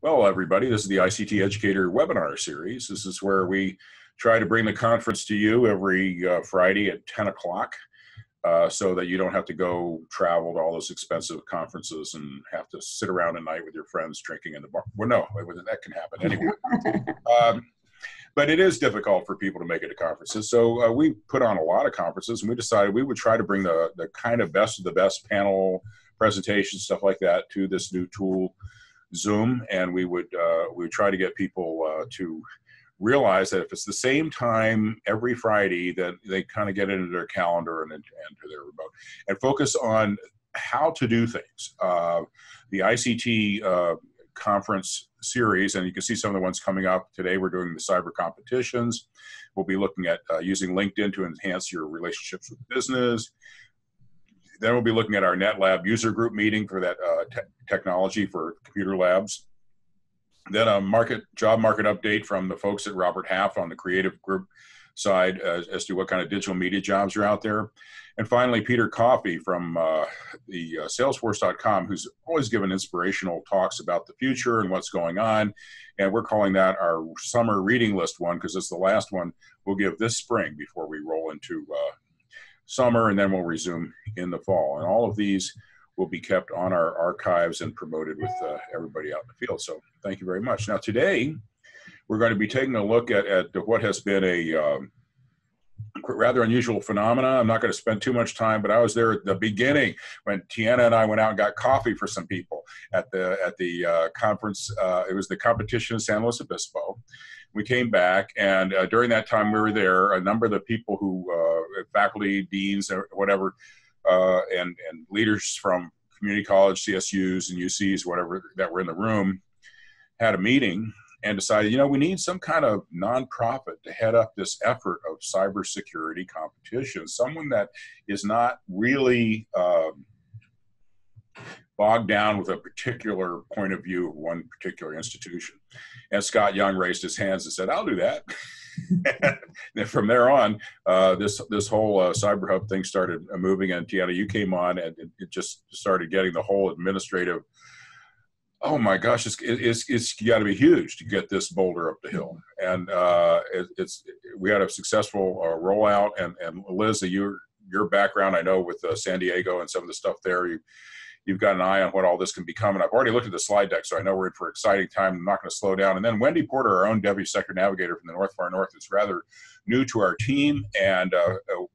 Well, everybody, this is the ICT Educator webinar series. This is where we try to bring the conference to you every Friday at 10 o'clock so that you don't have to go travel to all those expensive conferences and have to sit around at night with your friends drinking in the bar. Well, no, that can happen anyway. But it is difficult for people to make it to conferences. So we put on a lot of conferences, and we decided we would try to bring the kind of best of the best panel presentations, stuff like that, to this new tool, Zoom, and we would try to get people to realize that if it's the same time every Friday, that they kind of get into their calendar and into their remote and focus on how to do things. The ICT conference series, and you can see some of the ones coming up today. We're doing the cyber competitions. We'll be looking at using LinkedIn to enhance your relationships with business. Then we'll be looking at our NetLab user group meeting for that technology for computer labs. Then a job market update from the folks at Robert Half on the creative group side as to what kind of digital media jobs are out there. And finally, Peter Coffey from the Salesforce.com, who's always given inspirational talks about the future and what's going on. And we're calling that our summer reading list one because it's the last one we'll give this spring before we roll into summer, and then we'll resume in the fall. And all of these will be kept on our archives and promoted with everybody out in the field. So thank you very much. Now today, we're going to be taking a look at what has been a rather unusual phenomena. I'm not going to spend too much time, but I was there at the beginning when Tiana and I went out and got coffee for some people at the conference. It was the competition in San Luis Obispo. We came back, and during that time we were there, a number of the people who, faculty, deans, or whatever, and leaders from community college, CSUs, and UCs, whatever, that were in the room, had a meeting and decided, we need some kind of nonprofit to head up this effort of cybersecurity competition, someone that is not really bogged down with a particular point of view of one particular institution. And Scott Young raised his hands and said, I'll do that. And from there on, this whole Cyber Hub thing started moving, and Tiana, you came on, and it just started getting the whole administrative, oh my gosh, it's got to be huge to get this boulder up the hill. And we had a successful rollout, and Liz, your background, I know with San Diego and some of the stuff there, you've got an eye on what all this can become. And I've already looked at the slide deck, so I know we're in for an exciting time. I'm not going to slow down. And then Wendy Porter, our own Deputy Sector Navigator from the North Far North, is rather new to our team. And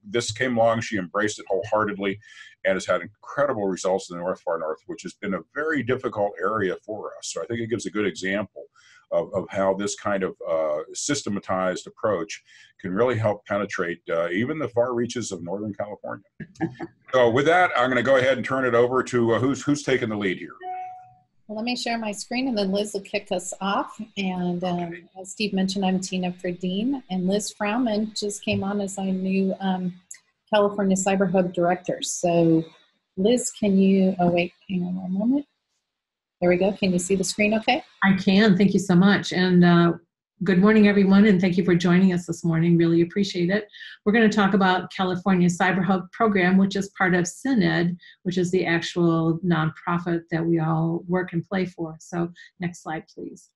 this came along. She embraced it wholeheartedly and has had incredible results in the North Far North, which has been a very difficult area for us. So I think it gives a good example of how this kind of systematized approach can really help penetrate even the far reaches of Northern California. So with that, I'm going to go ahead and turn it over to who's taking the lead here. Well, let me share my screen, and then Liz will kick us off. And as Steve mentioned, I'm Tina Ferdine, and Liz Frauman just came on as our new California Cyber Hub Director. So Liz, can you, oh wait, hang on one moment. There we go. Can you see the screen okay? I can. Thank you so much. And good morning, everyone, and thank you for joining us this morning. Really appreciate it. We're going to talk about California Cyber Hub program, which is part of CINED, which is the actual nonprofit that we all work and play for. So next slide, please.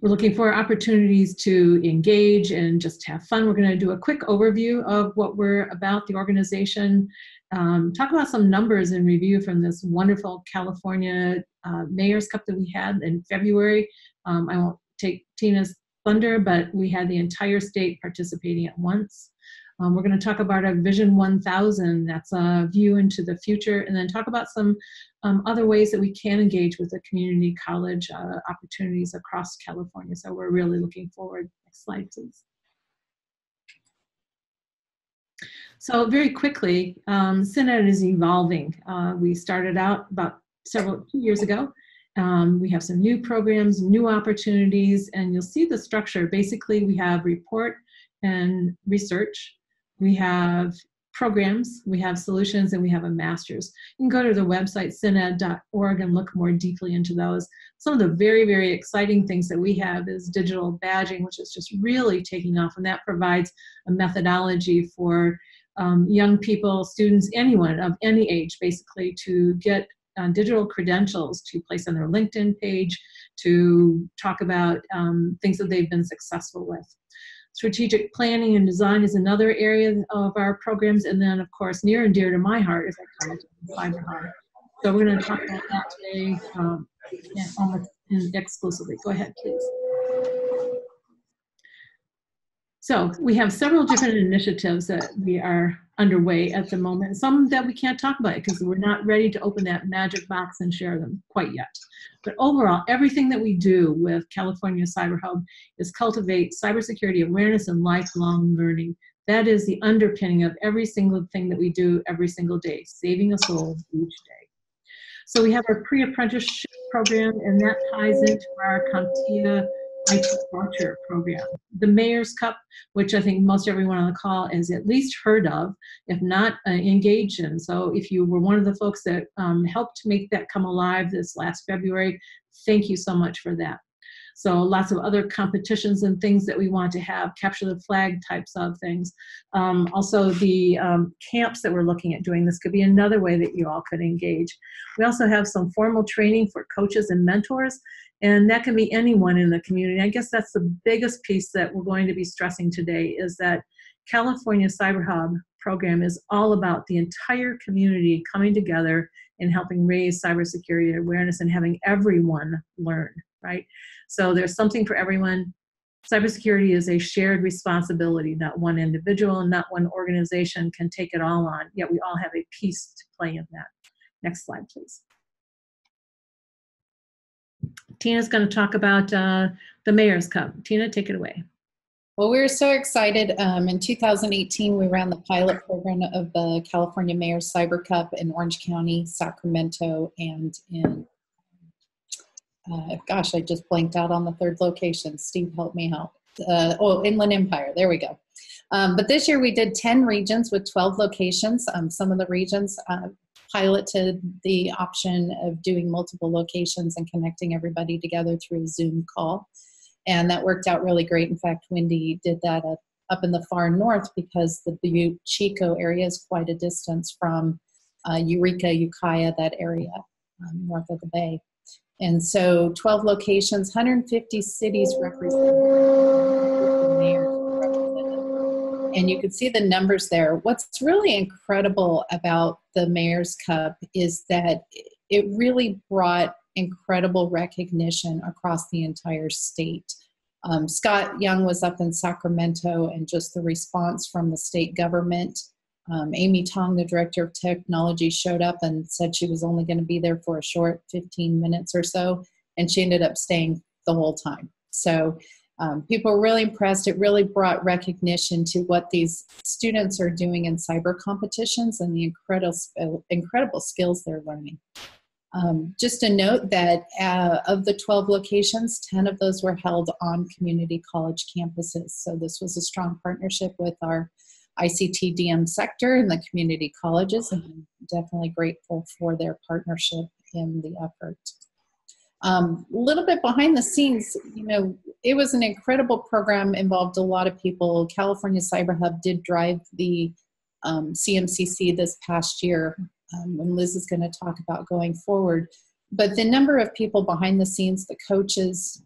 We're looking for opportunities to engage and just have fun. We're going to do a quick overview of what we're about, the organization, talk about some numbers and review from this wonderful California Mayor's Cup that we had in February. I won't take Tina's thunder, but we had the entire state participating at once. We're going to talk about our Vision 1000, that's a view into the future, and then talk about some other ways that we can engage with the community college opportunities across California. So we're really looking forward. Next slide, please. So very quickly, CINED is evolving. We started out about 2 years ago. We have some new programs, new opportunities, and you'll see the structure. Basically, we have report and research. We have programs, we have solutions, and we have a master's. You can go to the website, cined.org, and look more deeply into those. Some of the very, very exciting things that we have is digital badging, which is just really taking off, and that provides a methodology for young people, students, anyone of any age, basically, to get digital credentials to place on their LinkedIn page, to talk about things that they've been successful with. Strategic planning and design is another area of our programs. And then, of course, near and dear to my heart is our Cyber Hub. So we're going to talk about that today almost exclusively. Go ahead, please. So we have several different initiatives that we are underway at the moment. Some that we can't talk about because we're not ready to open that magic box and share them quite yet. But overall, everything that we do with California Cyber Hub is cultivate cybersecurity awareness and lifelong learning. That is the underpinning of every single thing that we do every single day, saving a soul each day. So we have our pre-apprenticeship program, and that ties into our CompTIA IT Voucher program. The Mayor's Cup, which I think most everyone on the call has at least heard of, if not engaged in. So if you were one of the folks that helped make that come alive this last February, thank you so much for that. So lots of other competitions and things that we want to have, capture the flag types of things. Also the camps that we're looking at doing, this could be another way that you all could engage. We also have some formal training for coaches and mentors, and that can be anyone in the community. I guess that's the biggest piece that we're going to be stressing today, is that California Cyber Hub program is all about the entire community coming together and helping raise cybersecurity awareness and having everyone learn, right? So there's something for everyone. Cybersecurity is a shared responsibility. Not one individual and not one organization can take it all on, yet we all have a piece to play in that. Next slide, please. Tina's going to talk about the Mayor's Cup. Tina, take it away. Well, we were so excited. In 2018, we ran the pilot program of the California Mayor's Cyber Cup in Orange County, Sacramento, and in, gosh, I just blanked out on the third location. Steve, help me out. Inland Empire, there we go. But this year we did 10 regions with 12 locations. Some of the regions piloted the option of doing multiple locations and connecting everybody together through a Zoom call. And that worked out really great. In fact, Wendy did that up in the far north because the Butte Chico area is quite a distance from Eureka, Ukiah, that area north of the bay. And so 12 locations, 150 cities represented. And you can see the numbers there. What's really incredible about the Mayor's Cup is that it really brought incredible recognition across the entire state. Scott Young was up in Sacramento, and just the response from the state government. Amy Tong, the director of technology, showed up and said she was only going to be there for a short 15 minutes or so, and she ended up staying the whole time. So people were really impressed. It really brought recognition to what these students are doing in cyber competitions and the incredible skills they're learning. Just a note that of the 12 locations, 10 of those were held on community college campuses. So this was a strong partnership with our ICT DM sector and the community colleges, and I'm definitely grateful for their partnership in the effort. A little bit behind the scenes, it was an incredible program, involved a lot of people. California Cyber Hub did drive the CMCC this past year, and Liz is going to talk about going forward. But the number of people behind the scenes, the coaches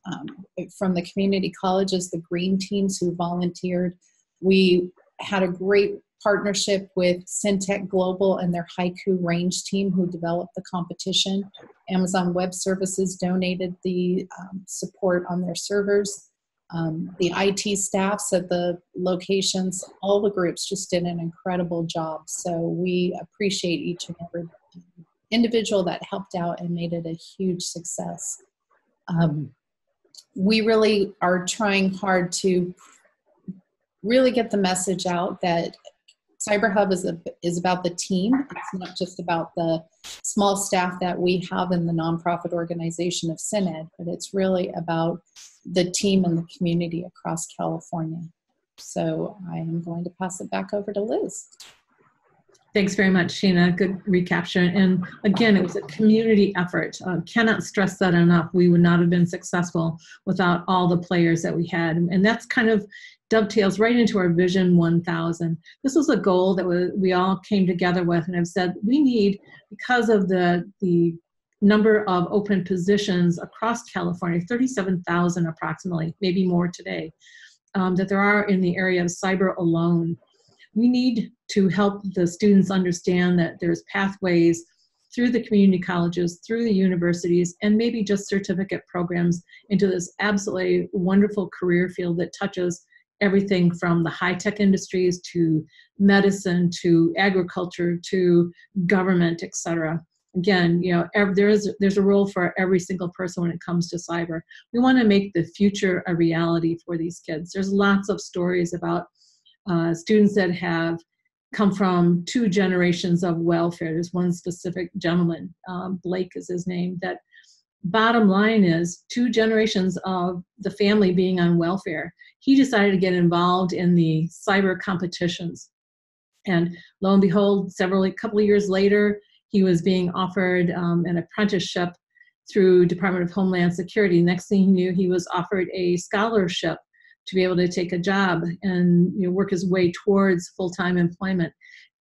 from the community colleges, the green teams who volunteered, we had a great partnership with Syntech Global and their Haiku range team who developed the competition. Amazon Web Services donated the support on their servers. The IT staffs at the locations, all the groups just did an incredible job. So we appreciate each and every individual that helped out and made it a huge success. We really are trying hard to really get the message out that Cyber Hub is about the team. It's not just about the small staff that we have in the nonprofit organization of SYNED, but it's really about the team and the community across California. So I am going to pass it back over to Liz. Thanks very much, Sheena. Good recapture. And again, it was a community effort. Cannot stress that enough. We would not have been successful without all the players that we had. And that's kind of dovetails right into our Vision 1000. This was a goal that we all came together with, and I've said we need, because of the number of open positions across California, 37,000 approximately, maybe more today, that there are in the area of cyber alone. We need to help the students understand that there's pathways through the community colleges, through the universities, and maybe just certificate programs into this absolutely wonderful career field that touches everything from the high-tech industries to medicine to agriculture to government, et cetera. Again, you know, there's a role for every single person when it comes to cyber. We want to make the future a reality for these kids. There's lots of stories about students that have come from 2 generations of welfare. There's one specific gentleman, Blake is his name, that bottom line is 2 generations of the family being on welfare. He decided to get involved in the cyber competitions. And lo and behold, a couple of years later, he was being offered an apprenticeship through Department of Homeland Security. Next thing he knew, he was offered a scholarship to be able to take a job and, you know, work his way towards full-time employment.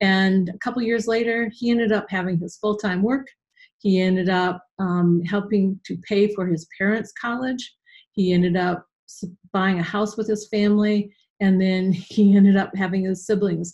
And a couple years later, he ended up having his full-time work. He ended up helping to pay for his parents' college. He ended up buying a house with his family, and then he ended up having his siblings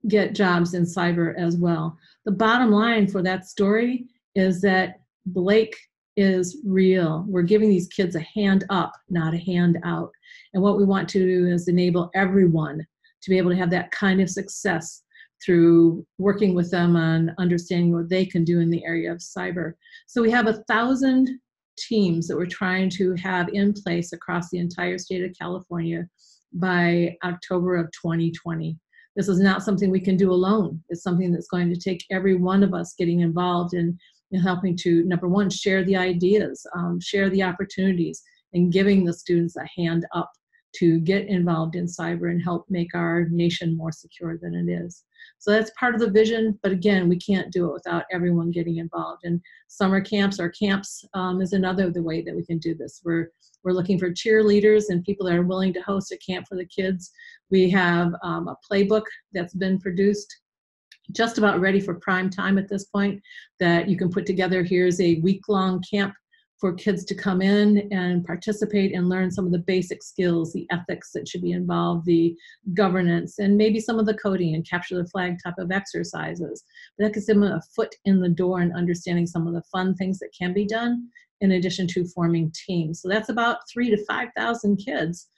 get jobs in cyber as well. The bottom line for that story is that Blake is real. We're giving these kids a hand up, not a hand out. And what we want to do is enable everyone to be able to have that kind of success through working with them on understanding what they can do in the area of cyber. So we have 1,000 teams that we're trying to have in place across the entire state of California by October of 2020. This is not something we can do alone. It's something that's going to take every one of us getting involved in helping to, number one, share the ideas, share the opportunities, and giving the students a hand up to get involved in cyber and help make our nation more secure than it is. So that's part of the vision, but again, we can't do it without everyone getting involved. And summer camps or camps is another the way that we can do this. We're looking for cheerleaders and people that are willing to host a camp for the kids. We have a playbook that's been produced, just about ready for prime time at this point, that you can put together. Here's a week-long camp for kids to come in and participate and learn some of the basic skills, the ethics that should be involved, the governance, and maybe some of the coding and capture the flag type of exercises. But that gives them a foot in the door and understanding some of the fun things that can be done in addition to forming teams. So that's about 3,000 to 5,000 kids.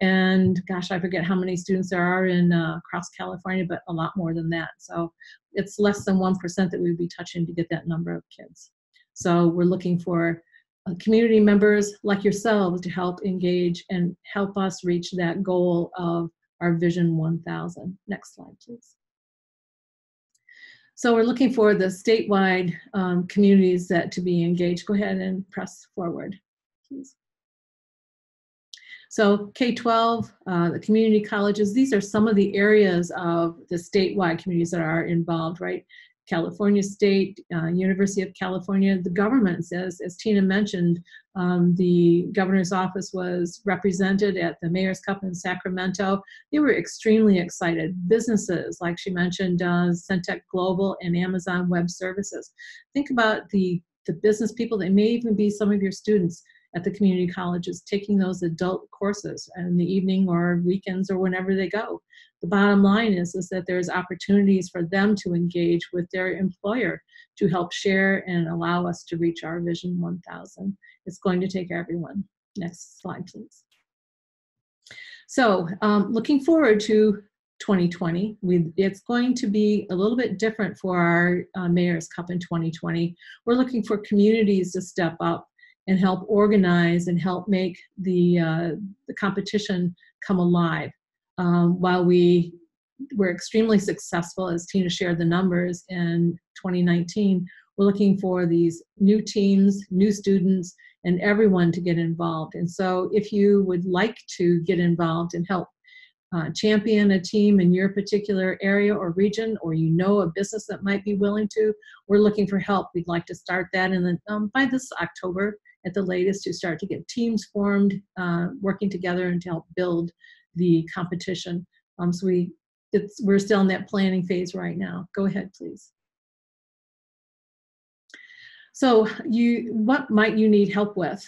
And gosh, I forget how many students there are in across California, but a lot more than that. So it's less than 1% that we would be touching to get that number of kids. So we're looking for community members like yourselves to help engage and help us reach that goal of our Vision 1000. Next slide, please. So we're looking for the statewide communities that to be engaged. Go ahead and press forward, please. So K-12, the community colleges, these are some of the areas of the statewide communities that are involved, right? California State, University of California, the government says, as Tina mentioned, the governor's office was represented at the Mayor's Cup in Sacramento. They were extremely excited. Businesses, like she mentioned, Centec Global and Amazon Web Services. Think about the business people, they may even be some of your students at the community colleges taking those adult courses in the evening or weekends or whenever they go. The bottom line is that there's opportunities for them to engage with their employer to help share and allow us to reach our Vision 1000. It's going to take everyone. Next slide, please. So looking forward to 2020, it's going to be a little bit different for our Mayor's Cup in 2020. We're looking for communities to step up and help organize and help make the competition come alive. While we were extremely successful, as Tina shared the numbers in 2019, we're looking for these new teams, new students, and everyone to get involved. And so if you would like to get involved and help champion a team in your particular area or region, or you know a business that might be willing to, we're looking for help. We'd like to start that, and then by this October, at the latest to start to get teams formed, working together and to help build the competition. So we're still in that planning phase right now. Go ahead, please. So what might you need help with?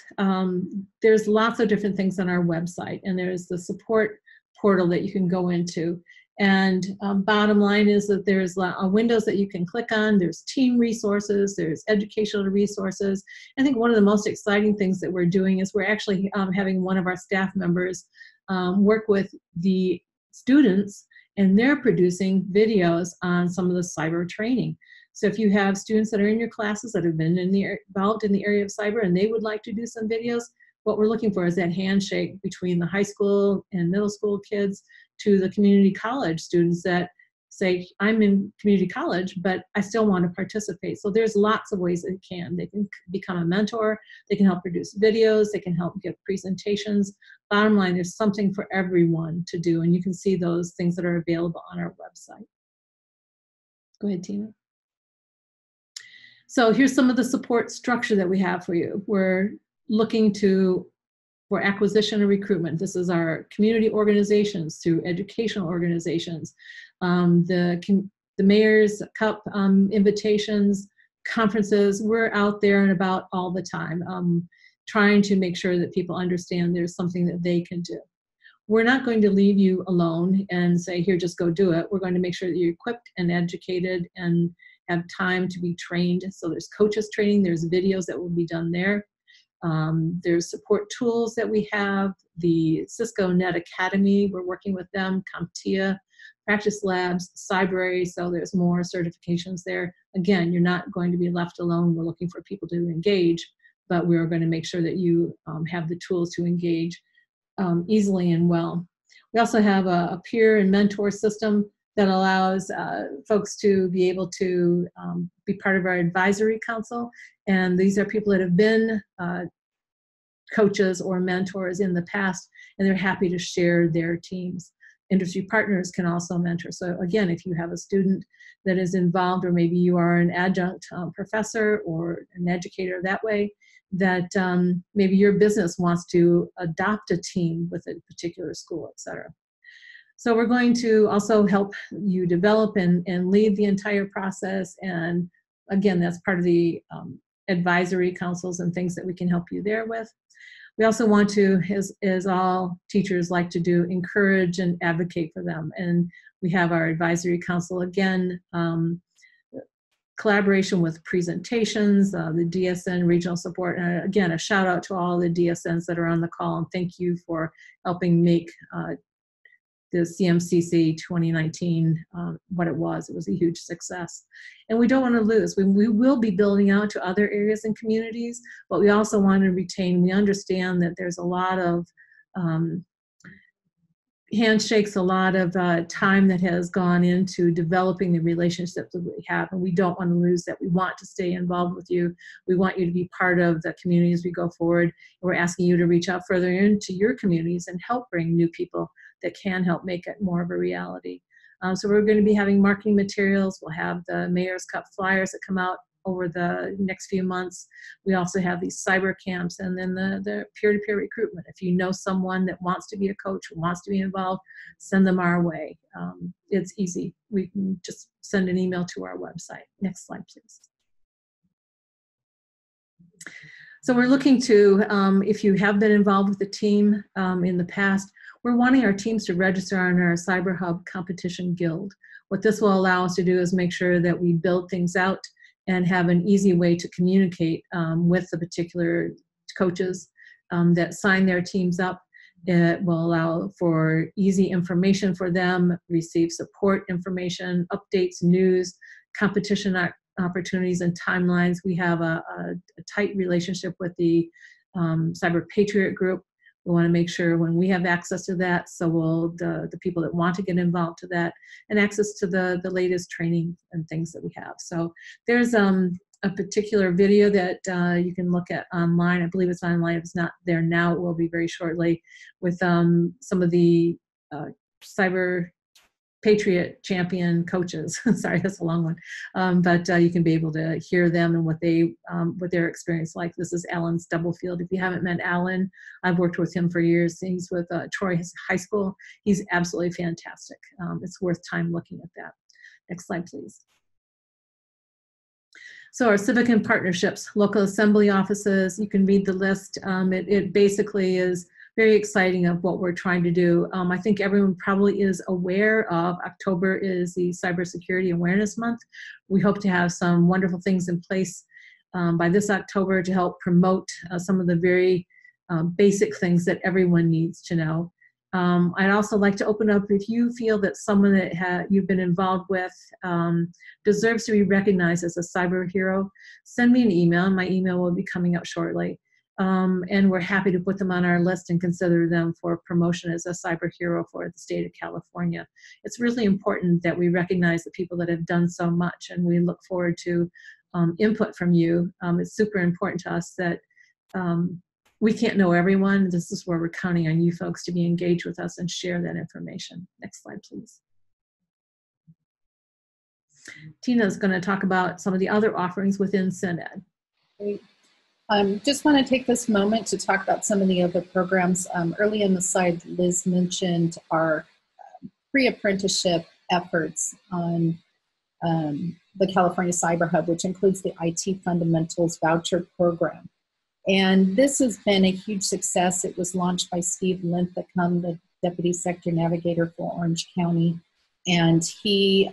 There's lots of different things on our website, and there's the support portal that you can go into. And bottom line is that there's windows that you can click on. There's team resources, there's educational resources. I think one of the most exciting things that we're doing is we're actually having one of our staff members work with the students, and they're producing videos on some of the cyber training. So if you have students that are in your classes that have been involved in the area of cyber and they would like to do some videos, what we're looking for is that handshake between the high school and middle school kids to the community college students that say, I'm in community college, but I still want to participate. So there's lots of ways they can. They can become a mentor, they can help produce videos, they can help give presentations. Bottom line, there's something for everyone to do, and you can see those things that are available on our website. Go ahead, Tina. So here's some of the support structure that we have for you. We're looking for acquisition and recruitment. This is our community organizations through educational organizations, the Mayor's Cup invitations, conferences. We're out there and about all the time, trying to make sure that people understand there's something that they can do. We're not going to leave you alone and say, here, just go do it. We're going to make sure that you're equipped and educated and have time to be trained. So there's coaches training, there's videos that will be done there. There's support tools that we have, the Cisco Net Academy, we're working with them, CompTIA, Practice Labs, Cybrary, so there's more certifications there. Again, you're not going to be left alone. We're looking for people to engage, but we're going to make sure that you have the tools to engage easily and well. We also have a peer and mentor system that allows folks to be able to be part of our advisory council. And these are people that have been coaches or mentors in the past, and they're happy to share their teams. Industry partners can also mentor. So again, if you have a student that is involved, or maybe you are an adjunct professor or an educator that way, that maybe your business wants to adopt a team with a particular school, et cetera. So we're going to also help you develop and lead the entire process. And again, that's part of the advisory councils and things that we can help you there with. We also want to, as all teachers like to do, encourage and advocate for them. And we have our advisory council, again, collaboration with presentations, the DSN regional support. And again, a shout out to all the DSNs that are on the call, and thank you for helping make the CMCC 2019 what it was. It was a huge success. And we don't want to lose. We will be building out to other areas and communities, but we also want to retain. We understand that there's a lot of handshakes, a lot of time that has gone into developing the relationships that we have, and we don't want to lose that. We want to stay involved with you. We want you to be part of the community as we go forward. And we're asking you to reach out further into your communities and help bring new people that can help make it more of a reality. So we're going to be having marketing materials. We'll have the Mayor's Cup flyers that come out over the next few months. We also have these cyber camps, and then the peer-to-peer recruitment. If you know someone that wants to be a coach, who wants to be involved, send them our way. It's easy. We can just send an email to our website. Next slide, please. So we're looking to, if you have been involved with the team in the past, we're wanting our teams to register on our Cyber Hub Competition Guild. What this will allow us to do is make sure that we build things out and have an easy way to communicate with the particular coaches that sign their teams up. It will allow for easy information for them, receive support information, updates, news, competition opportunities and timelines. We have a tight relationship with the Cyber Patriot Group. We want to make sure when we have access to that, so will the people that want to get involved to that, and access to the latest training and things that we have. So there's a particular video that you can look at online. I believe it's online. If it's not there now, it will be very shortly, with some of the cyber Patriot champion coaches. Sorry, that's a long one. But you can be able to hear them and what their experience like. This is Alan Stubblefield. If you haven't met Alan, I've worked with him for years. He's with Troy High School. He's absolutely fantastic. It's worth time looking at that. Next slide, please. So our civic and partnerships, local assembly offices, you can read the list. It basically is very exciting of what we're trying to do. I think everyone probably is aware of October is the Cybersecurity Awareness Month. We hope to have some wonderful things in place by this October to help promote some of the very basic things that everyone needs to know. I'd also like to open up, if you feel that someone that you've been involved with deserves to be recognized as a cyber hero, send me an email. My email will be coming up shortly. And we're happy to put them on our list and consider them for promotion as a cyber hero for the state of California. It's really important that we recognize the people that have done so much, and we look forward to input from you. It's super important to us that we can't know everyone. This is where we're counting on you folks to be engaged with us and share that information. Next slide, please. Tina is going to talk about some of the other offerings within SynEd. Great. Just want to take this moment to talk about some of the other programs. Early in the slide, Liz mentioned our pre-apprenticeship efforts on the California Cyber Hub, which includes the IT Fundamentals Voucher Program. And this has been a huge success. It was launched by Steve Linthicum, the Deputy Sector Navigator for Orange County. And he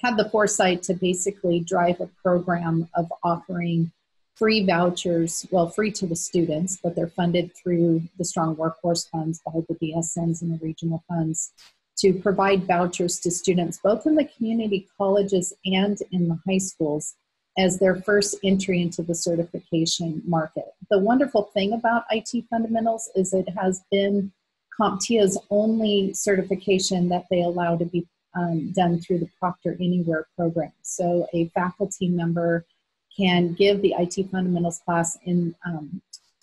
had the foresight to basically drive a program of offering free vouchers, well, free to the students, but they're funded through the Strong Workforce Funds by the BSNs and the regional funds to provide vouchers to students, both in the community colleges and in the high schools, as their first entry into the certification market. The wonderful thing about IT Fundamentals is it has been CompTIA's only certification that they allow to be done through the Proctor Anywhere program. So a faculty member can give the IT Fundamentals class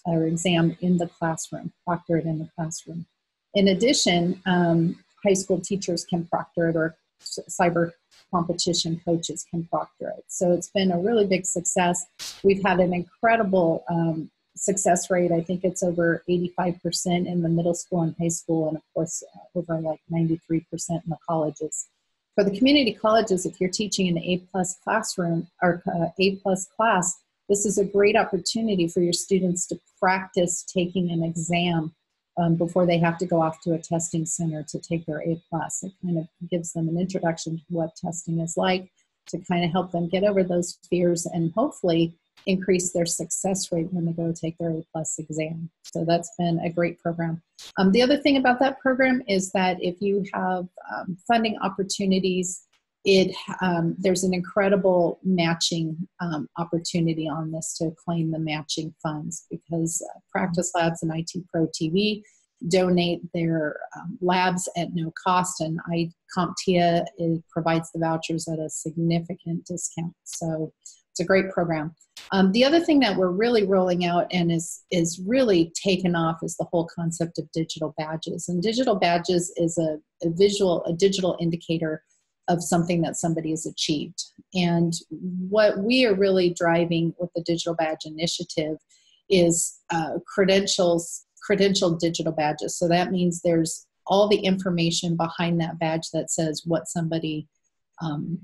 or exam in the classroom, proctor it in the classroom. In addition, high school teachers can proctor it, or cyber competition coaches can proctor it. So it's been a really big success. We've had an incredible success rate. I think it's over 85% in the middle school and high school, and of course over like 93% in the colleges. For the community colleges, if you're teaching an A+ classroom or A+ class, this is a great opportunity for your students to practice taking an exam before they have to go off to a testing center to take their A+. It kind of gives them an introduction to what testing is like, to kind of help them get over those fears and hopefully increase their success rate when they go take their A+ exam. So that's been a great program. The other thing about that program is that if you have funding opportunities, there's an incredible matching opportunity on this to claim the matching funds, because Practice Labs and IT Pro TV donate their labs at no cost, and CompTIA provides the vouchers at a significant discount. So it's a great program. The other thing that we're really rolling out and is really taken off is the whole concept of digital badges. And digital badges is a digital indicator of something that somebody has achieved. And what we are really driving with the Digital Badge Initiative is credentialed digital badges. So that means there's all the information behind that badge that says what somebody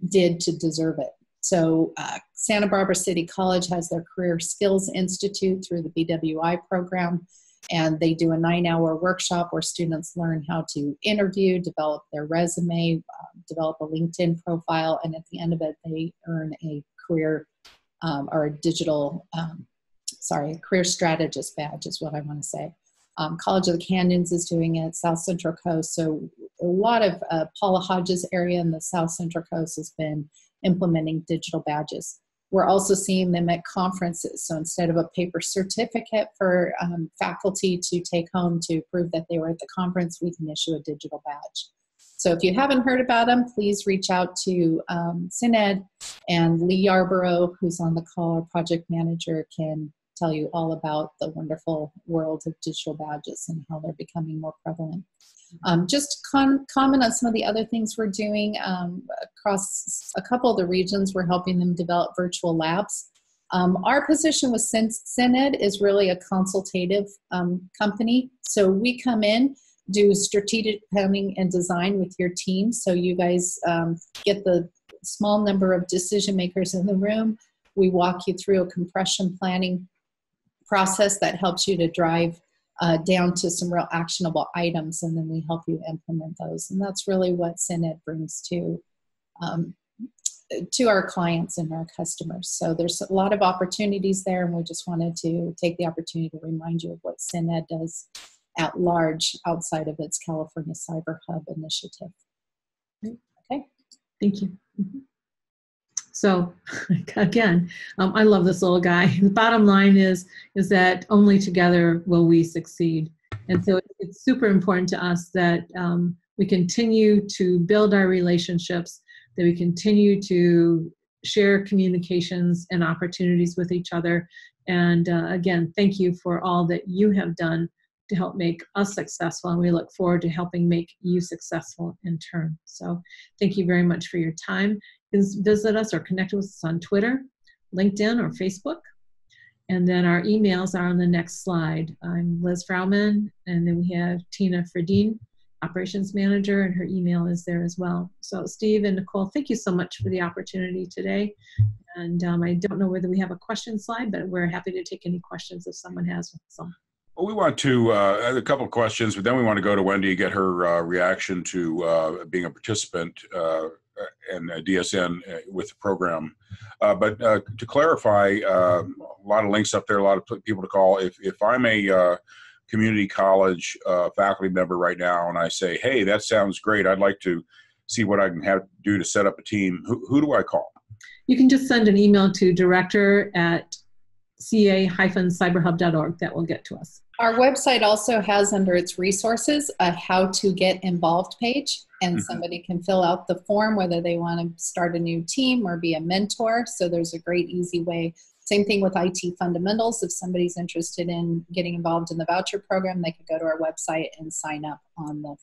did to deserve it. So Santa Barbara City College has their Career Skills Institute through the BWI program, and they do a 9-hour workshop where students learn how to interview, develop their resume, develop a LinkedIn profile, and at the end of it, they earn a career or a digital, career strategist badge is what I want to say. College of the Canyons is doing it, South Central Coast. So a lot of Paula Hodges area in the South Central Coast has been implementing digital badges. We're also seeing them at conferences. So instead of a paper certificate for faculty to take home to prove that they were at the conference, we can issue a digital badge. So if you haven't heard about them, please reach out to SynEd, and Lee Yarborough, who's on the call, our project manager, can tell you all about the wonderful world of digital badges and how they're becoming more prevalent. Just comment on some of the other things we're doing across a couple of the regions. We're helping them develop virtual labs. Our position with SYNED is really a consultative company. So we come in, do strategic planning and design with your team. So you guys get the small number of decision makers in the room. We walk you through a compression planning process that helps you to drive down to some real actionable items, and then we help you implement those. And that's really what SYNED brings to our clients and our customers. So there's a lot of opportunities there, and we just wanted to take the opportunity to remind you of what SYNED does at large outside of its California Cyber Hub initiative. Okay. Thank you. So again, I love this little guy. The bottom line is that only together will we succeed. And so it's super important to us that we continue to build our relationships, that we continue to share communications and opportunities with each other. And again, thank you for all that you have done to help make us successful, and we look forward to helping make you successful in turn. So thank you very much for your time. Visit us or connect with us on Twitter, LinkedIn, or Facebook. And then our emails are on the next slide. I'm Liz Frauman, and then we have Tina Fredine, Operations Manager, and her email is there as well. So Steve and Nicole, thank you so much for the opportunity today. And I don't know whether we have a question slide, but we're happy to take any questions if someone has some. Well, we want to a couple of questions, but then we want to go to Wendy and get her reaction to being a participant and DSN with the program. But to clarify, a lot of links up there, a lot of people to call. If I'm a community college faculty member right now and I say, hey, that sounds great, I'd like to see what I can do to set up a team, who do I call? You can just send an email to director@ca-cyberhub.org. That will get to us. Our website also has under its resources a how to get involved page, and somebody can fill out the form whether they want to start a new team or be a mentor. So there's a great easy way. Same thing with IT fundamentals. If somebody's interested in getting involved in the voucher program, they could go to our website and sign up on the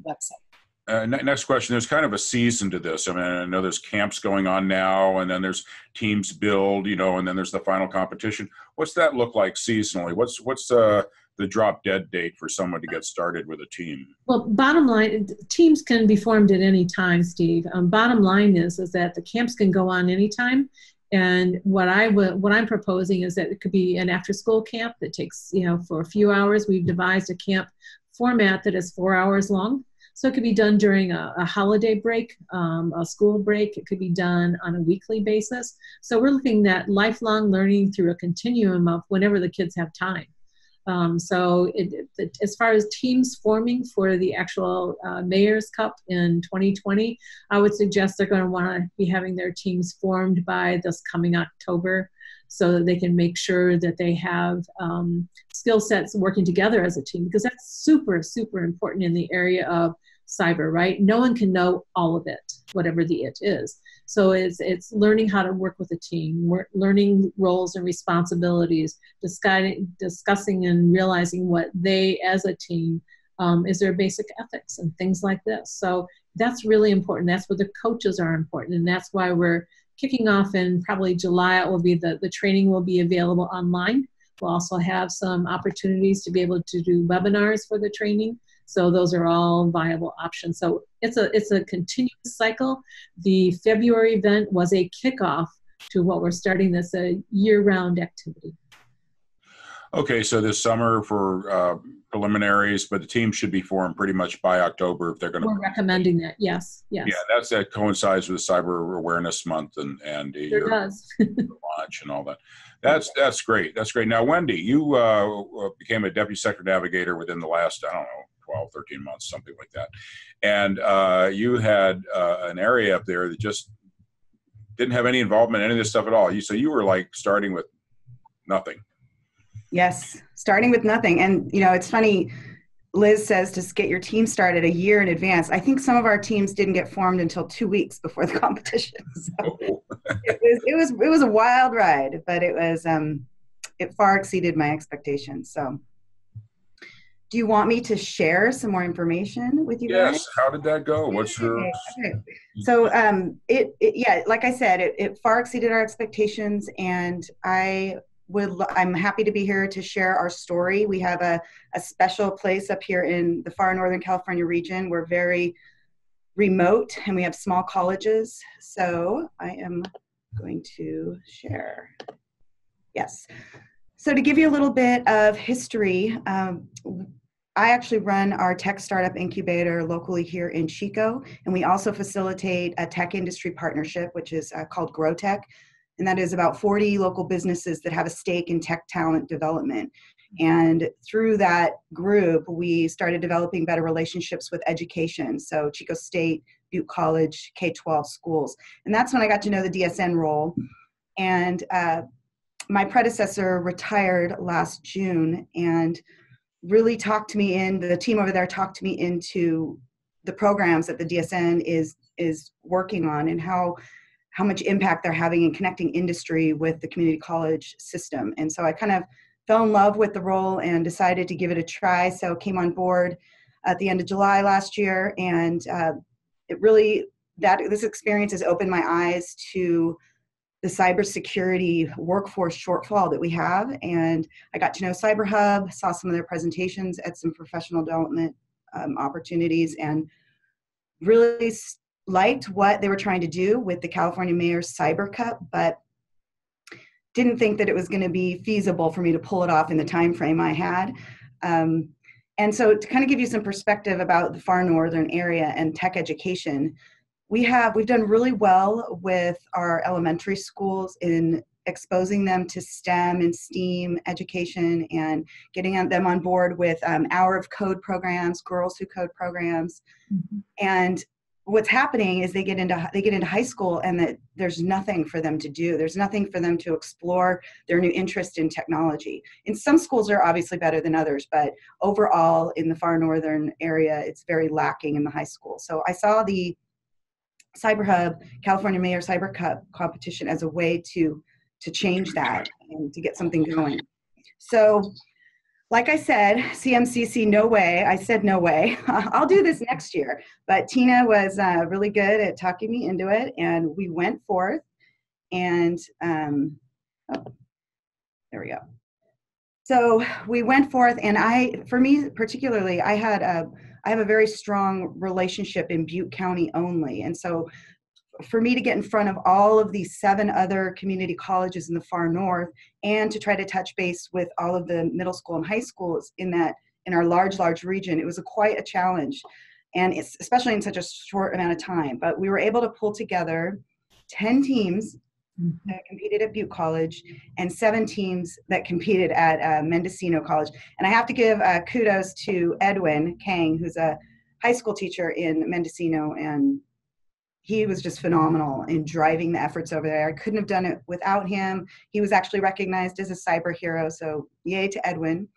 website. Next question. There's kind of a season to this. I mean, I know there's camps going on now, and then there's teams build, and then there's the final competition. What's that look like seasonally? What's the drop dead date for someone to get started with a team? Well, bottom line, teams can be formed at any time, Steve. Bottom line is that the camps can go on anytime. And what I'm proposing is that it could be an after-school camp that takes, for a few hours. We've devised a camp format that is 4 hours long. So it could be done during a holiday break, a school break. It could be done on a weekly basis. So we're looking at lifelong learning through a continuum of whenever the kids have time. So as far as teams forming for the actual Mayor's Cup in 2020, I would suggest they're going to want to be having their teams formed by this coming October, so that they can make sure that they have skill sets working together as a team, because that's super, super important in the area of cyber, right? No one can know all of it, whatever the it is. So it's learning how to work with a team, learning roles and responsibilities, discussing and realizing what they as a team is their basic ethics and things like this. So that's really important. That's where the coaches are important, and that's why we're kicking off in probably July. It will be the training will be available online. We'll also have some opportunities to be able to do webinars for the training. So those are all viable options. So it's a continuous cycle. The February event was a kickoff to what we're starting this a year-round activity. Okay, so this summer for preliminaries, but the team should be formed pretty much by October if they're going to. We're recommending that, yes. Yeah, that coincides with Cyber Awareness Month and sure does. launch and all that. That's great. That's great. Now, Wendy, you became a deputy sector navigator within the last 12, 13 months, something like that, and you had an area up there that just didn't have any involvement in any of this stuff at all. So you were like starting with nothing. Yes, starting with nothing. And, it's funny, Liz says to get your team started a year in advance. I think some of our teams didn't get formed until 2 weeks before the competition. So it was a wild ride, but it far exceeded my expectations. So Do you want me to share some more information with you guys? Yes. How did that go? What's your? Okay. So yeah, like I said, it far exceeded our expectations, and I'm happy to be here to share our story. We have a special place up here in the far Northern California region. We're very remote and we have small colleges. So I am going to share. Yes. So to give you a little bit of history, I actually run our tech startup incubator locally here in Chico, and we also facilitate a tech industry partnership, which is called GrowTech, and that is about 40 local businesses that have a stake in tech talent development. And through that group, we started developing better relationships with education, so Chico State, Butte College, K-12 schools. And that's when I got to know the DSN role. And my predecessor retired last June, and really the team over there talked me into the programs that the DSN is working on and how much impact they're having in connecting industry with the community college system. And so I kind of fell in love with the role and decided to give it a try. So came on board at the end of July last year, and this experience has opened my eyes to the cybersecurity workforce shortfall that we have. And I got to know CyberHub, saw some of their presentations at some professional development opportunities, and really liked what they were trying to do with the California Mayor's Cyber Cup, but didn't think that it was going to be feasible for me to pull it off in the time frame I had. And so to kind of give you some perspective about the far northern area and tech education, we've done really well with our elementary schools in exposing them to STEM and STEAM education and getting them on board with Hour of Code programs, Girls Who Code programs. Mm-hmm. And what's happening is they get into high school and that there's nothing for them to do. There's nothing for them to explore their new interest in technology. And some schools are obviously better than others, but overall in the far northern area, it's very lacking in the high school. So I saw the CyberHub California Mayor Cyber Cup competition as a way to change that and to get something going. So like I said, CMCC, no way. I said no way. I'll do this next year. But Tina was really good at talking me into it, and we went forth. And there we go. So we went forth, and for me particularly, I have a very strong relationship in Butte County only. And so for me to get in front of all of these 7 other community colleges in the far north and to try to touch base with all of the middle school and high schools in our large region, it was quite a challenge. And it's especially in such a short amount of time. But we were able to pull together 10 teams that competed at Butte College and 7 teams that competed at Mendocino College. And I have to give kudos to Edwin Kang, who's a high school teacher in Mendocino, and he was just phenomenal in driving the efforts over there. I couldn't have done it without him. He was actually recognized as a cyber hero, so yay to Edwin.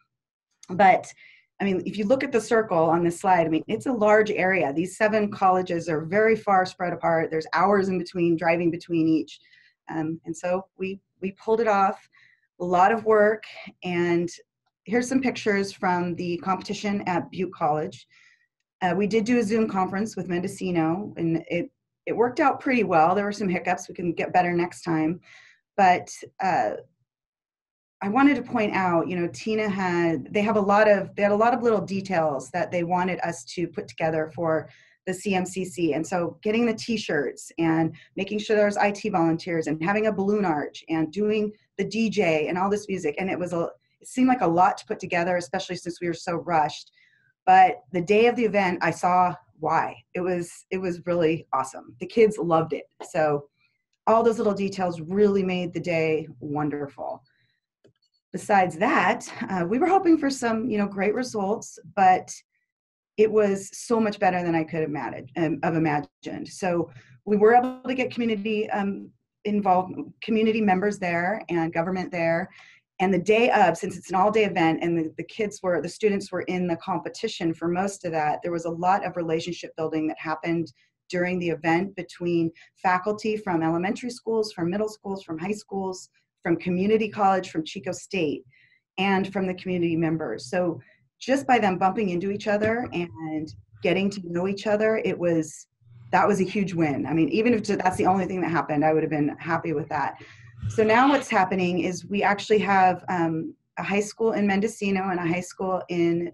But I mean, if you look at the circle on this slide, I mean, it's a large area. These 7 colleges are very far spread apart. There's hours in between, driving between each. And so we pulled it off, a lot of work. And here's some pictures from the competition at Butte College. We did do a Zoom conference with Mendocino, and it worked out pretty well. There were some hiccups. We can get better next time. But I wanted to point out, Tina had a lot of little details that they wanted us to put together for the CMCC. And so getting the t-shirts and making sure there's IT volunteers and having a balloon arch and doing the DJ and all this music. And it seemed like a lot to put together, especially since we were so rushed. But the day of the event, I saw why. It was really awesome. The kids loved it. So all those little details really made the day wonderful. Besides that, we were hoping for some, great results, but it was so much better than I could have imagined. So we were able to get community involved, community members there and government there. And the day of, since it's an all-day event and the students were in the competition for most of that, there was a lot of relationship building that happened during the event between faculty from elementary schools, from middle schools, from high schools, from community college, from Chico State, and from the community members. So just by them bumping into each other and getting to know each other, that was a huge win. I mean, even if that's the only thing that happened, I would have been happy with that. So now what's happening is we actually have a high school in Mendocino and a high school in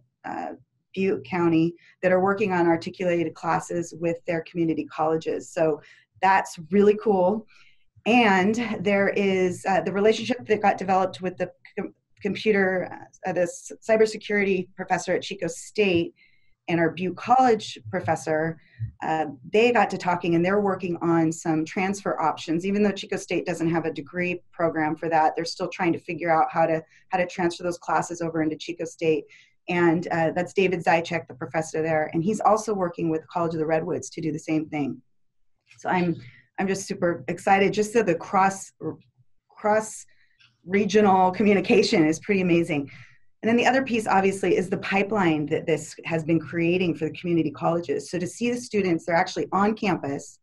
Butte County that are working on articulated classes with their community colleges. So that's really cool. And there is the relationship that got developed with the the cybersecurity professor at Chico State and our Butte College professor. They got to talking, and they're working on some transfer options. Even though Chico State doesn't have a degree program for that, they're still trying to figure out how to transfer those classes over into Chico State. And that's David Zychek, the professor there, and he's also working with College of the Redwoods to do the same thing. So I'm just super excited. Just so the cross regional communication is pretty amazing. And then the other piece, obviously, is the pipeline that this has been creating for the community colleges. So to see the students, they're actually on campus,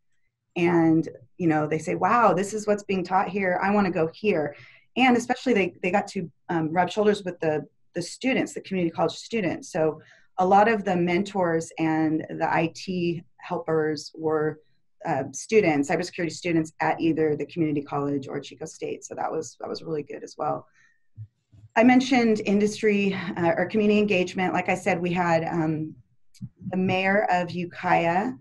and they say, "Wow, this is what's being taught here. I want to go here." And especially, they got to rub shoulders with the students, the community college students. So a lot of the mentors and the IT helpers were students, cybersecurity students at either the community college or Chico State. So that was really good as well. I mentioned industry or community engagement. Like I said, we had the mayor of Ukiah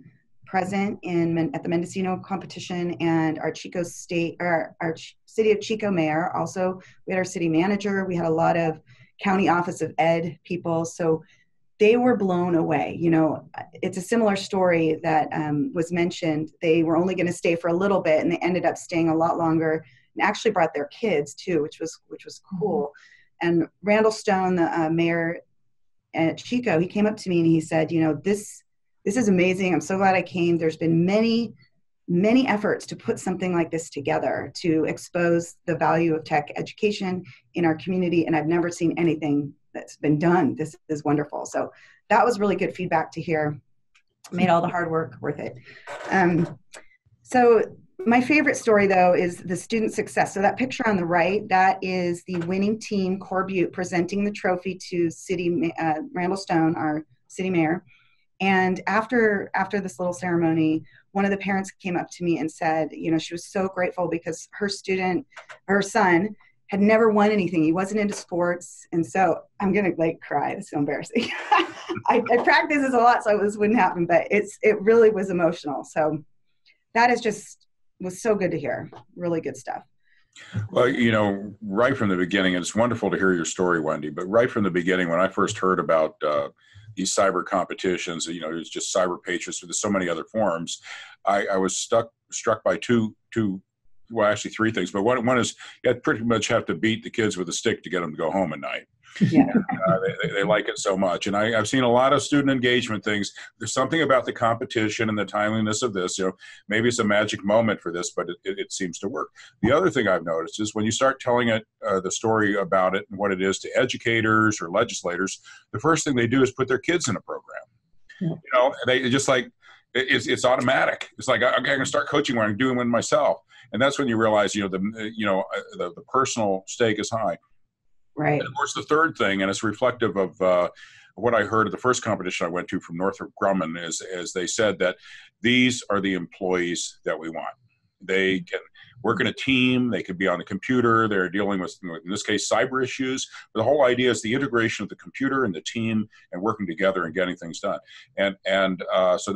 present at the Mendocino competition, and our Chico State, or our city of Chico mayor. Also, we had our city manager. We had a lot of county office of ed people. So they were blown away. It's a similar story that was mentioned. They were only going to stay for a little bit, and they ended up staying a lot longer, and actually brought their kids too, which was cool. And Randall Stone, the mayor at Chico, he came up to me and he said, this is amazing. I'm so glad I came. There's been many efforts to put something like this together to expose the value of tech education in our community, and I've never seen anything that's been done. This is wonderful. So that was really good feedback to hear. Made all the hard work worth it. So my favorite story, though, is the student success. So that picture on the right, that is the winning team, Core Butte, presenting the trophy to Randall Stone, our city mayor. And after this little ceremony, one of the parents came up to me and said, she was so grateful because her son, had never won anything. He wasn't into sports. And so I'm going to cry. It's so embarrassing. I practice this a lot, so this wouldn't happen, but it really was emotional. So that was so good to hear. Really good stuff. Well, right from the beginning, and it's wonderful to hear your story, Wendy, but right from the beginning, when I first heard about these cyber competitions, it was just Cyber Patriots, there's so many other forums, I was struck by well, actually three things, but one is you pretty much have to beat the kids with a stick to get them to go home at night. Yeah. They like it so much. And I've seen a lot of student engagement things. There's something about the competition and the timeliness of this. Maybe it's a magic moment for this, but it seems to work. The other thing I've noticed is when you start telling the story about it and what it is to educators or legislators, the first thing they do is put their kids in a program. Yeah. They just it's automatic. It's like, I'm going to start coaching when I'm doing one myself. And that's when you realize, the personal stake is high. Right. And of course, the third thing, and it's reflective of what I heard at the first competition I went to from Northrop Grumman, is they said that these are the employees that we want. They can work in a team. They could be on the computer. They're dealing with, in this case, cyber issues. But the whole idea is the integration of the computer and the team and working together and getting things done. And so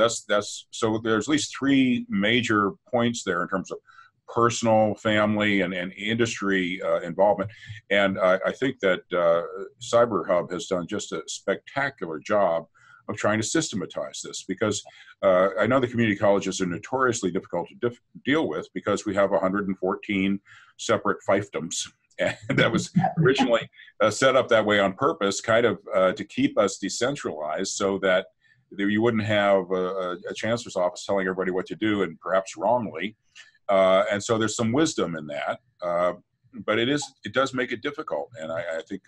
so there's at least three major points there in terms of personal, family, and industry involvement. And I think that Cyber Hub has done just a spectacular job of trying to systematize this, because I know the community colleges are notoriously difficult to deal with because we have 114 separate fiefdoms. And that was originally set up that way on purpose, kind of to keep us decentralized so that you wouldn't have a chancellor's office telling everybody what to do, and perhaps wrongly. And so there's some wisdom in that, but it does make it difficult. And I think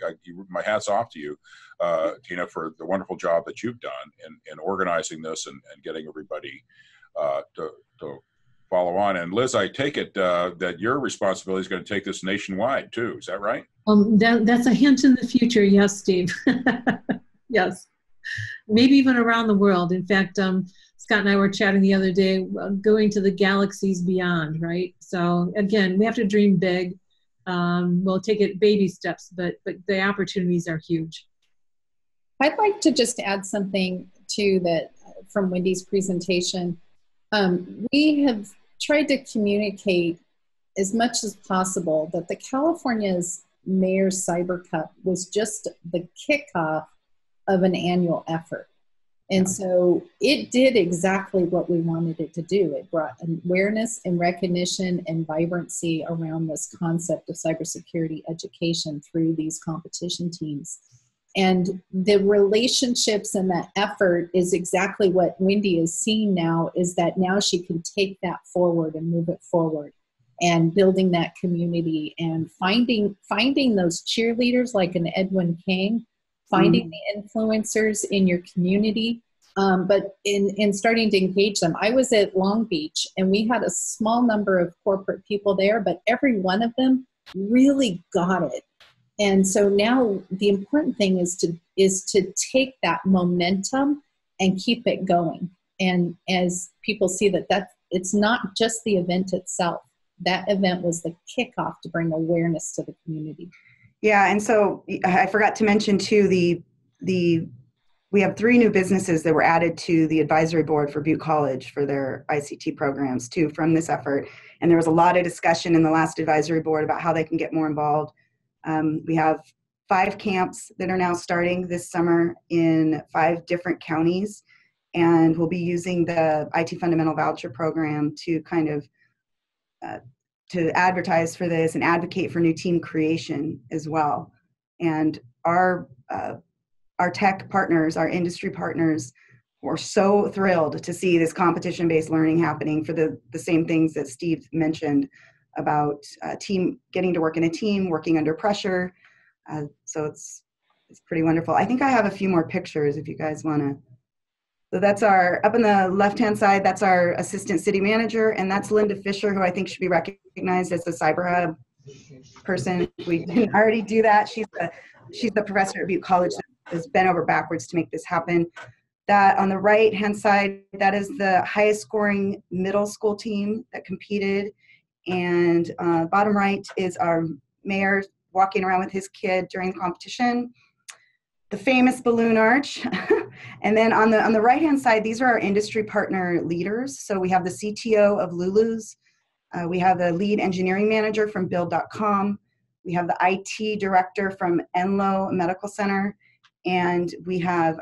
my hat's off to you, Tina, for the wonderful job that you've done in organizing this and getting everybody to follow on. And Liz, I take it that your responsibility is going to take this nationwide too. Is that right? That's a hint in the future. Yes, Steve. Yes. Maybe even around the world. In fact, Scott and I were chatting the other day, going to the galaxies beyond, right? So again, we have to dream big. We'll take it baby steps, but the opportunities are huge. I'd like to just add something to that from Wendy's presentation. We have tried to communicate as much as possible that the California's Mayor's Cyber Cup was just the kickoff of an annual effort. And so it did exactly what we wanted it to do. It brought awareness and recognition and vibrancy around this concept of cybersecurity education through these competition teams. And the relationships and that effort is exactly what Wendy is seeing now, is that now she can take that forward and move it forward, and building that community and finding those cheerleaders like an Edwin King, finding the influencers in your community, but in starting to engage them. I was at Long Beach and we had a small number of corporate people there, but every one of them really got it. And so now the important thing is to take that momentum and keep it going. And as people see that it's not just the event itself. That event was the kickoff to bring awareness to the community. Yeah, and so I forgot to mention too, we have 3 new businesses that were added to the advisory board for Butte College for their ICT programs too from this effort. And there was a lot of discussion in the last advisory board about how they can get more involved. We have 5 camps that are now starting this summer in 5 different counties, and we'll be using the IT Fundamental Voucher Program to kind of to advertise for this and advocate for new team creation as well. And our tech partners, our industry partners, were so thrilled to see this competition-based learning happening for the same things that Steve mentioned about getting to work in a team, working under pressure. So it's pretty wonderful. I think I have a few more pictures if you guys want to. So that's up on the left-hand side, that's our assistant city manager, and that's Linda Fisher, who I think should be recognized as the Cyber Hub person. We didn't already do that. She's the professor at Butte College that has bent over backwards to make this happen. That on the right-hand side, that is the highest scoring middle school team that competed. And bottom right is our mayor walking around with his kid during the competition. The famous balloon arch. And then on the right-hand side, these are our industry partner leaders. So we have the CTO of Lulu's. We have the lead engineering manager from Build.com. We have the IT director from Enloe Medical Center. And we have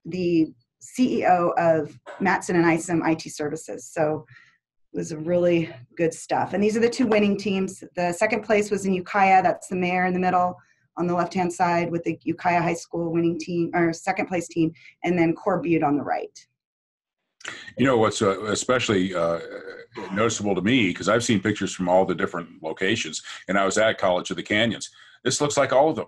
the CEO of Matson and Isom IT Services. So it was really good stuff. And these are the 2 winning teams. The second place was in Ukiah. That's the mayor in the middle on the left-hand side with the Ukiah High School winning team, or second place team, and then Core Butte on the right. You know, what's especially noticeable to me, because I've seen pictures from all the different locations, and I was at College of the Canyons. This looks like all of them.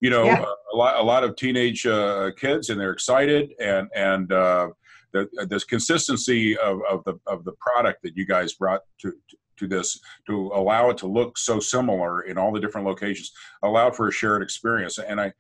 You know, yeah. a lot of teenage kids, and they're excited, and the consistency of the product that you guys brought to this, to allow it to look so similar in all the different locations, allowed for a shared experience. And I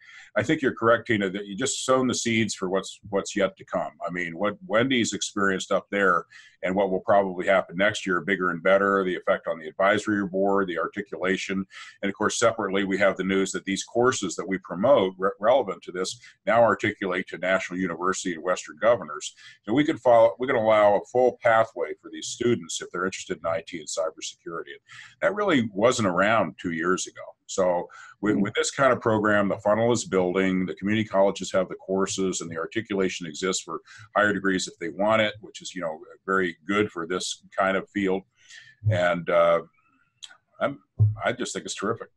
think you're correct, Tina, that you just sown the seeds for what's yet to come. I mean, what Wendy's experienced up there and what will probably happen next year, bigger and better, the effect on the advisory board, the articulation. And of course, separately, we have the news that these courses that we promote relevant to this now articulate to National University and Western governors. So we can allow a full pathway for these students if they're interested in IT and cybersecurity. That really wasn't around 2 years ago. So with this kind of program, the funnel is building, the community colleges have the courses, and the articulation exists for higher degrees if they want it, which is, you know, very good for this kind of field. And I just think it's terrific.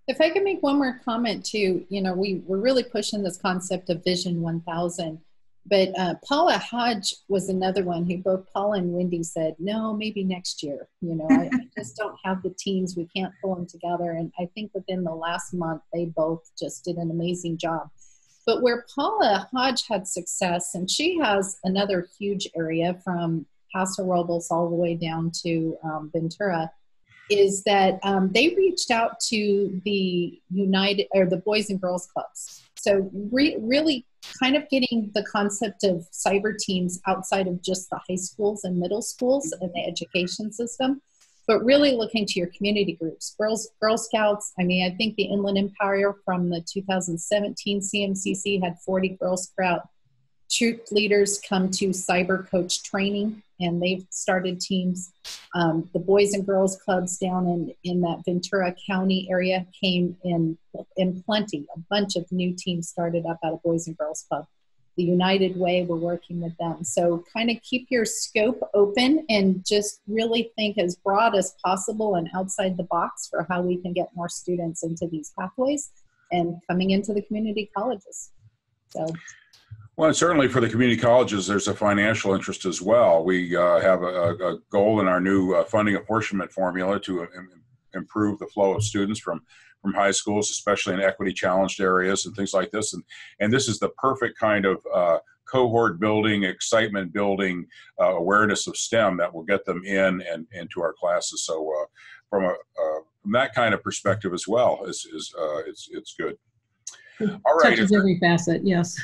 If I could make one more comment too, you know, we're really pushing this concept of Vision 1000. But Paula Hodge was another one who both Paula and Wendy said, no, maybe next year. You know, I just don't have the teams. We can't pull them together. And I think within the last month, they both just did an amazing job. But where Paula Hodge had success, and she has another huge area from Paso Robles all the way down to Ventura, is that they reached out to the the Boys and Girls Clubs. So really kind of getting the concept of cyber teams outside of just the high schools and middle schools and the education system, but really looking to your community groups, Girl Scouts. I mean, I think the Inland Empire from the 2017 CMCC had 40 Girl Scout troop leaders come to cyber coach training, and they've started teams. The Boys and Girls Clubs down in that Ventura County area came in plenty. A bunch of new teams started up out of Boys and Girls Club. The United Way, we're working with them. So kind of keep your scope open and just really think as broad as possible and outside the box for how we can get more students into these pathways and coming into the community colleges. So. Well, and certainly for the community colleges, there's a financial interest as well. We have a goal in our new funding apportionment formula to improve the flow of students from high schools, especially in equity challenged areas and things like this. And this is the perfect kind of cohort building, excitement building, awareness of STEM that will get them in and into our classes. So from that kind of perspective as well, it's good. All right. Touches every facet, yes.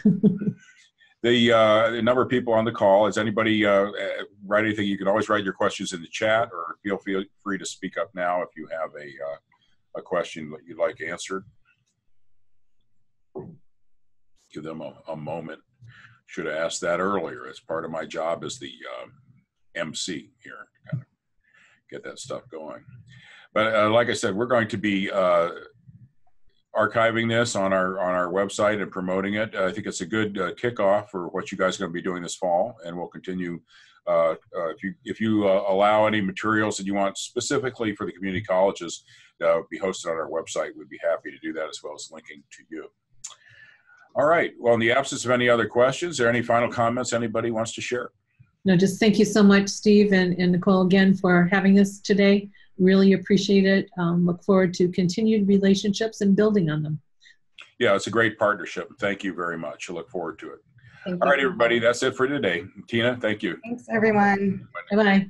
The number of people on the call, is anybody write anything? You can always write your questions in the chat, or feel free to speak up now if you have a question that you'd like answered. Give them a moment. Should have asked that earlier. It's part of my job as the MC here to kind of get that stuff going. But like I said, we're going to be archiving this on our website and promoting it. I think it's a good kickoff for what you guys are going to be doing this fall, and we'll continue. If you allow any materials that you want specifically for the community colleges be hosted on our website, we'd be happy to do that, as well as linking to you. All right. Well, in the absence of any other questions, are there any final comments anybody wants to share? No, just thank you so much, Steve and Nicole, again, for having us today. Really appreciate it. Look forward to continued relationships and building on them. Yeah, it's a great partnership. Thank you very much. I look forward to it. Thank All you. right, everybody, that's it for today. Tina, thank you. Thanks, everyone. Bye-bye.